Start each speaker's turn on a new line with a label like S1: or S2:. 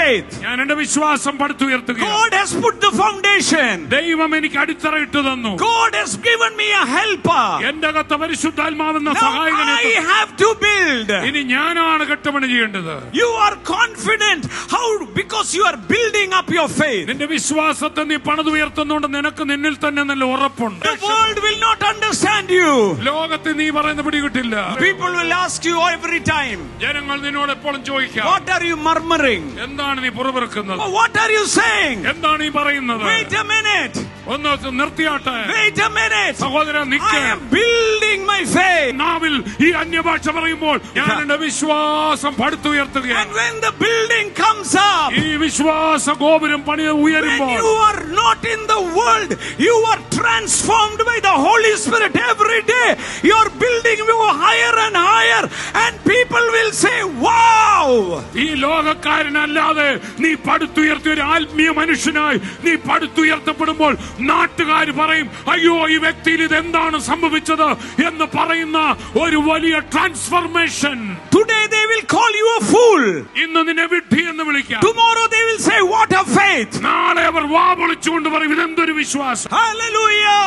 S1: faith.
S2: ഞാൻ എന്റെ വിശ്വാസം പടുത്തുയർത്തുകയാണ്.
S1: God has put the foundation.
S2: ദൈവം എനിക്ക് അടിത്തറയിട്ട് തന്നു.
S1: God has given me a helper.
S2: എന്റെ അകത്ത് പരിശുദ്ധാത്മാവെന്ന
S1: Now
S2: സഹായകനെ
S1: I have to build.
S2: ഇനി ഞാനാണ് കെട്ടുപണി ചെയ്യേണ്ടത്.
S1: You are confident. How? Because you are building up your faith.
S2: നിന്റെ വിശ്വാസത്തെ നീ പണിതുയർത്തുന്നോണ്ട് നിനക്ക് നിന്നിൽ തന്നെ നല്ല ഉറപ്പുണ്ട്.
S1: The world will not understand you.
S2: ലോകത്തെ നീ പറയുന്ന പിടികിട്ടില്ല.
S1: People will ask you every time.
S2: ജനങ്ങൾ നിന്നോട് എപ്പോഴും ചോദിക്കാം,
S1: What are you murmuring?
S2: എന്താണ് നീ പുറപെറുക്കുന്നത്?
S1: What are you saying?
S2: എന്താണ് നീ പറയുന്നത്?
S1: Wait a minute.
S2: ഒന്ന് നിർത്തിയാട്ടെ.
S1: Wait a minute.
S2: സഹോദരൻ
S1: I
S2: നിൽക്ക്.
S1: am building my faith.
S2: നാവിൽ ഈ അന്യഭാഷ പറയുമ്പോൾ ഞാൻ എന്റെ വിശ്വാസം പടുത്തുയർത്തുകയാണ്.
S1: And when the building comes up,
S2: ഈ വിശ്വാസ ഗോപുരം പണി
S1: when
S2: ഉയരുമ്പോൾ
S1: you are not in the world, you are transformed by the Holy Spirit every day. You are building you higher and higher, and people will say, wow.
S2: ഈ ലോകക്കാരനല്ലാതെ നീ പടുത്തുയർത്തിയ ഒരു ആത്മീയ മനുഷ്യനായി നീ പടുത്തുയർത്തപ്പെടുമ്പോൾ നാട്ടുകാർ പറയും, അയ്യോ ഈ വ്യക്തിയിൽ ഇതെന്താണ് സംഭവിച്ചത് എന്ന് പറയുന്ന ഒരു വലിയ transformation.
S1: Today they will call you a fool.
S2: ഇന്ന് നിന്നെ വിഡ്ഢി എന്ന് വിളിക്കാം.
S1: Tomorrow they will say, what a faith.
S2: നാളെ അവർ വാ പൊളിച്ചുകൊണ്ട് പറയും, ഇതെന്തൊരു വിശ്വാസം.
S1: Hallelujah.